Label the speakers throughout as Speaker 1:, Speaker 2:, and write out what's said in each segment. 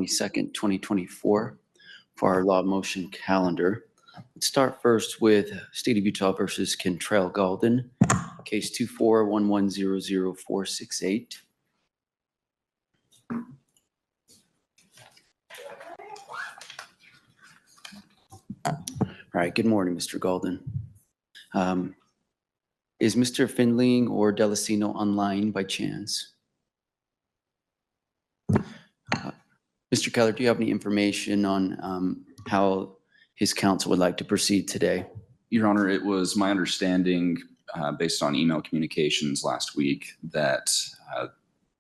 Speaker 1: 22nd, 2024 for our law motion calendar. Let's start first with State of Utah versus Kentrell Galden, case 2411000468. All right, good morning, Mr. Galden. Is Mr. Findling or Delicino online by chance? Mr. Keller, do you have any information on how his counsel would like to proceed today?
Speaker 2: Your Honor, it was my understanding, based on email communications last week, that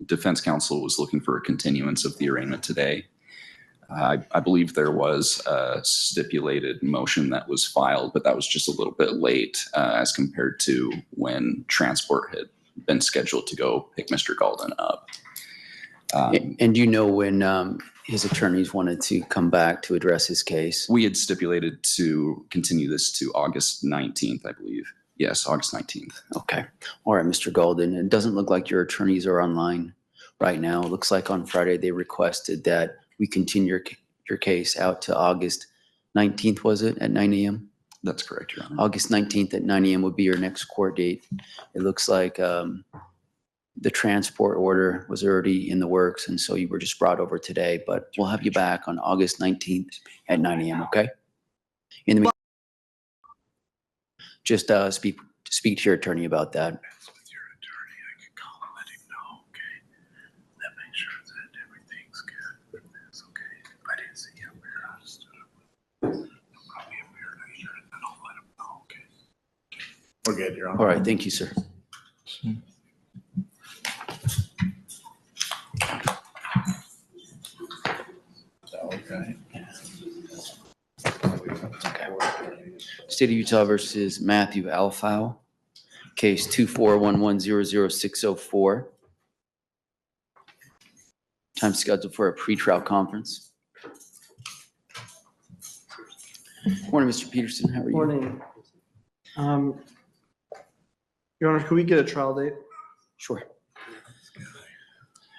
Speaker 2: defense counsel was looking for a continuance of the arraignment today. I believe there was a stipulated motion that was filed, but that was just a little bit late as compared to when transport had been scheduled to go pick Mr. Galden up.
Speaker 1: And do you know when his attorneys wanted to come back to address his case?
Speaker 2: We had stipulated to continue this to August 19th, I believe. Yes, August 19th.
Speaker 1: Okay. All right, Mr. Galden. It doesn't look like your attorneys are online right now. It looks like on Friday they requested that we continue your case out to August 19th, was it, at 9 a.m.?
Speaker 2: That's correct, Your Honor.
Speaker 1: August 19th at 9 a.m. would be your next court date. It looks like the transport order was already in the works, and so you were just brought over today, but we'll have you back on August 19th at 9 a.m., okay? In the meantime, just speak to your attorney about that.
Speaker 3: With your attorney, I can call and let him know, okay? That make sure that everything's good with this, okay? If I didn't see him here, I just stood up with him. He'll probably appear later, and then I'll let him know, okay? We're good, Your Honor.
Speaker 1: All right, thank you, sir.
Speaker 3: Okay.
Speaker 1: State of Utah versus Matthew Alfau, case 2411000604. Time scheduled for a pretrial conference. Morning, Mr. Peterson. How are you?
Speaker 4: Morning. Your Honor, could we get a trial date?
Speaker 1: Sure.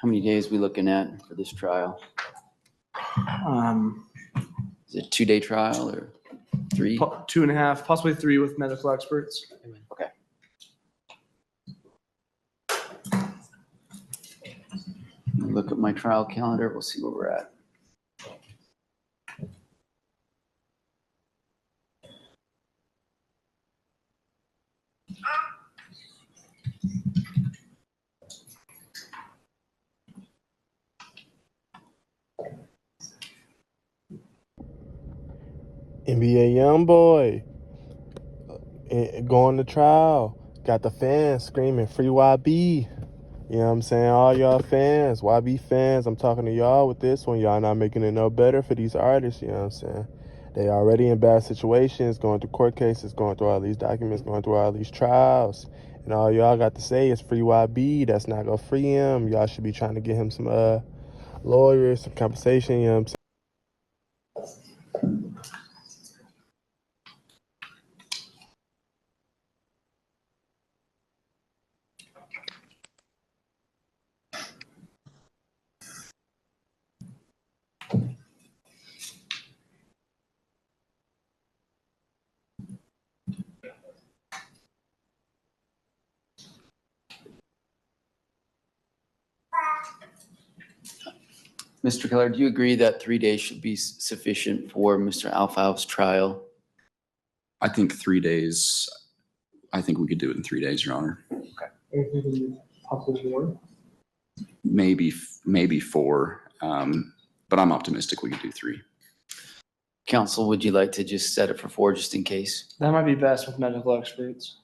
Speaker 1: How many days are we looking at for this trial? Is it a 2-day trial or 3?
Speaker 4: 2.5, possibly 3 with medical experts.
Speaker 1: Okay. Look at my trial calendar. We'll see where we're at.
Speaker 5: NBA YoungBoy going to trial. Got the fans screaming free YB. You know what I'm saying? All y'all fans, YB fans, I'm talking to y'all with this one. Y'all not making it no better for these artists. You know what I'm saying? They already in bad situations, going through court cases, going through all these documents, going through all these trials. And all y'all got to say is free YB. That's not going to free him. Y'all should be trying to get him some lawyers, some compensation. You know what I'm saying?
Speaker 1: Mr. Keller, do you agree that 3 days should be sufficient for Mr. Alfau's trial?
Speaker 2: I think 3 days, I think we could do it in 3 days, Your Honor.
Speaker 4: Possibly more.
Speaker 2: Maybe 4, but I'm optimistic we could do 3.
Speaker 1: Counsel, would you like to just set it for 4 just in case?
Speaker 4: That might be best with medical experts.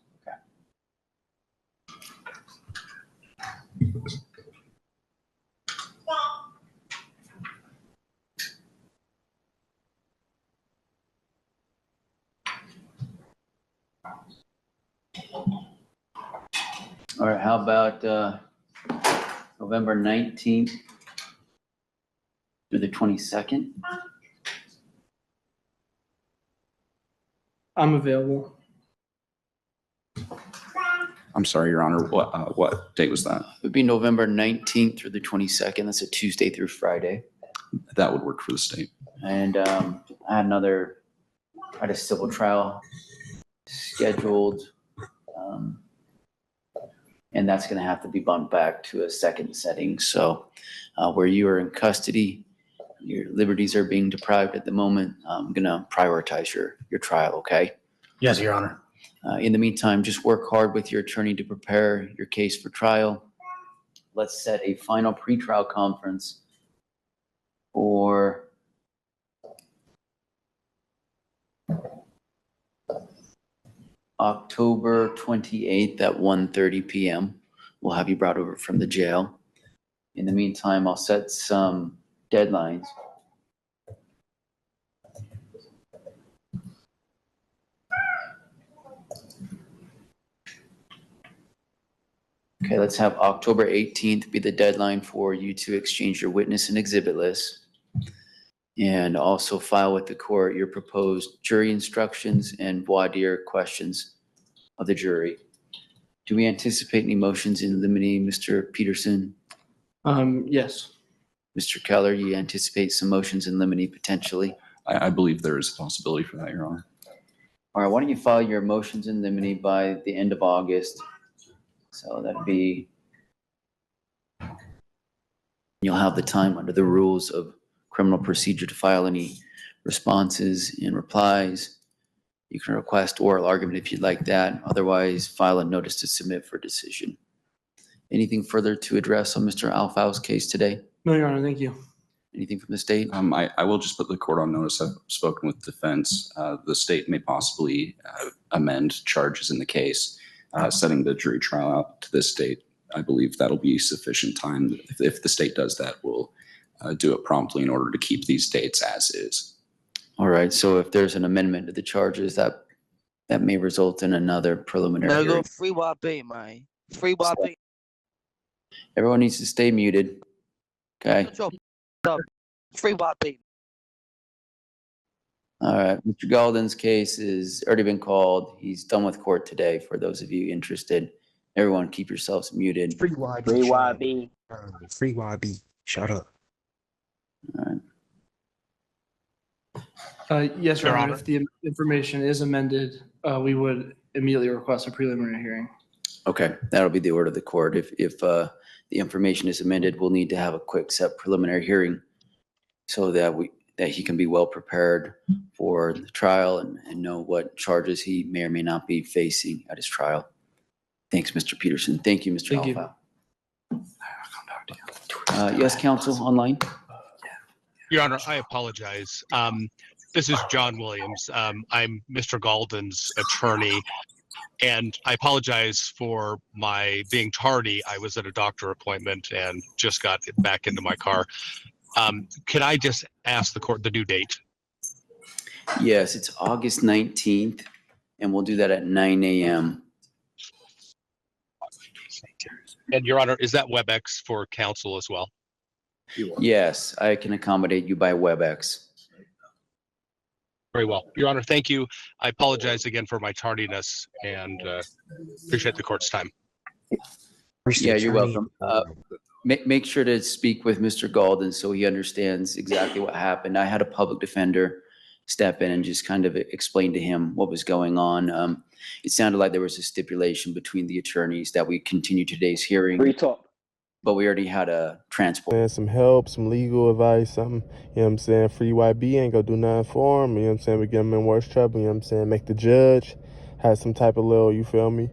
Speaker 1: All right, how about November 19th through the 22nd?
Speaker 4: I'm available.
Speaker 2: I'm sorry, Your Honor. What date was that?
Speaker 1: It would be November 19th through the 22nd. That's a Tuesday through Friday.
Speaker 2: That would work for the state.
Speaker 1: And I had a civil trial scheduled. And that's going to have to be bumped back to a second setting. So where you are in custody, your liberties are being deprived at the moment. I'm going to prioritize your trial, okay?
Speaker 3: Yes, Your Honor.
Speaker 1: In the meantime, just work hard with your attorney to prepare your case for trial. Let's set a final pretrial conference for October 28th at 1:30 p.m. We'll have you brought over from the jail. In the meantime, I'll set some deadlines. Okay, let's have October 18th be the deadline for you to exchange your witness and exhibit list. And also file with the court your proposed jury instructions and voir dire questions of the jury. Do we anticipate any motions in limine, Mr. Peterson?
Speaker 4: Yes.
Speaker 1: Mr. Keller, you anticipate some motions in limine potentially?
Speaker 2: I believe there is a possibility for that, Your Honor.
Speaker 1: All right, why don't you file your motions in limine by the end of August? So that'd be, you'll have the time under the rules of criminal procedure to file any responses and replies. You can request oral argument if you'd like that. Otherwise, file a notice to submit for decision. Anything further to address on Mr. Alfau's case today?
Speaker 4: No, Your Honor, thank you.
Speaker 1: Anything from the state?
Speaker 2: I will just put the court on notice. I've spoken with defense. The state may possibly amend charges in the case, setting the jury trial out to this date. I believe that'll be sufficient time. If the state does that, we'll do it promptly in order to keep these dates as is.
Speaker 1: All right, so if there's an amendment to the charges, that may result in another preliminary
Speaker 6: No,
Speaker 1: hearing.
Speaker 6: go free YB, man. Free YB.
Speaker 1: Everyone needs to stay muted. Okay,
Speaker 6: Free YB.
Speaker 1: all right. Mr. Galden's case has already been called. He's done with court today, for those of you interested. Everyone keep yourselves muted.
Speaker 7: Free YB.
Speaker 6: Free
Speaker 7: shut
Speaker 6: YB.
Speaker 7: up. Free YB. Shut up.
Speaker 1: All right.
Speaker 4: Yes, Your
Speaker 8: Your
Speaker 4: Honor,
Speaker 8: Honor.
Speaker 4: if the information is amended, we would immediately request a preliminary hearing.
Speaker 1: Okay, that'll be the order of the court. If the information is amended, we'll need to have a quick set preliminary hearing so that he can be well prepared for the trial and know what charges he may or may not be facing at his trial. Thanks, Mr. Peterson. Thank you, Mr.
Speaker 4: Thank you.
Speaker 1: Alfau. Yes, counsel online?
Speaker 8: Your Honor, I apologize. This is John Williams. I'm Mr. Galden's attorney, and I apologize for my being tardy. I was at a doctor appointment and just got back into my car. Can I just ask the court the due date?
Speaker 1: Yes, it's August 19th, and we'll do that at 9 a.m.
Speaker 8: And Your Honor, is that WebEx for counsel as well?
Speaker 1: Yes, I can accommodate you by WebEx.
Speaker 8: Very well. Your Honor, thank you. I apologize again for my tardiness and appreciate the court's time.
Speaker 1: Yeah, you're welcome. Make sure to speak with Mr. Galden so he understands exactly what happened. I had a public defender step in and just kind of explain to him what was going on. It sounded like there was a stipulation between the attorneys that we continue today's hearing,
Speaker 6: Free talk.
Speaker 1: but we already had a transport.
Speaker 5: And some help, some legal advice, something, you know what I'm saying? Free YB ain't gonna do nothing for him, you know what I'm saying? We get him in worse trouble, you know what I'm saying? Make the judge have some type of little, you feel me?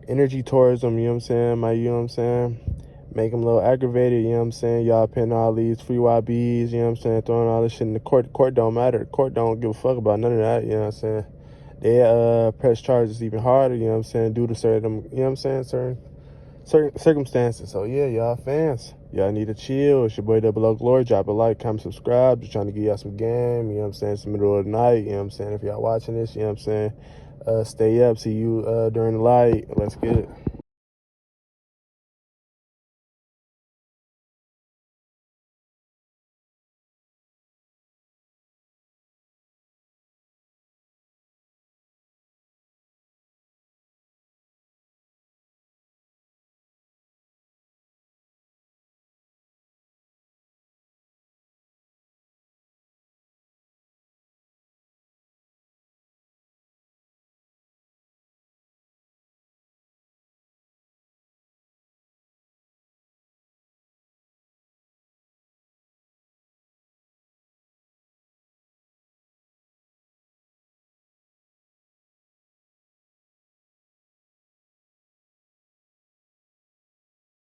Speaker 5: Energy towards him, you know what I'm saying? You know what I'm saying? Make him a little aggravated, you know what I'm saying? Y'all putting all these free YBs, you know what I'm saying? Throwing all this shit in the court. The court don't matter. The court don't give a fuck about none of that, you know what I'm saying? They press charges even harder, you know what I'm saying? Due to certain, you know what I'm saying? Certain circumstances. So yeah, y'all fans, y'all need to chill. It's your boy Double O Glory. Drop a like, comment, subscribe. Just trying to give y'all some game, you know what I'm saying? It's the middle of the night, you know what I'm saying? If y'all watching this, you know what I'm saying? Stay up. See you during the light. Let's get it.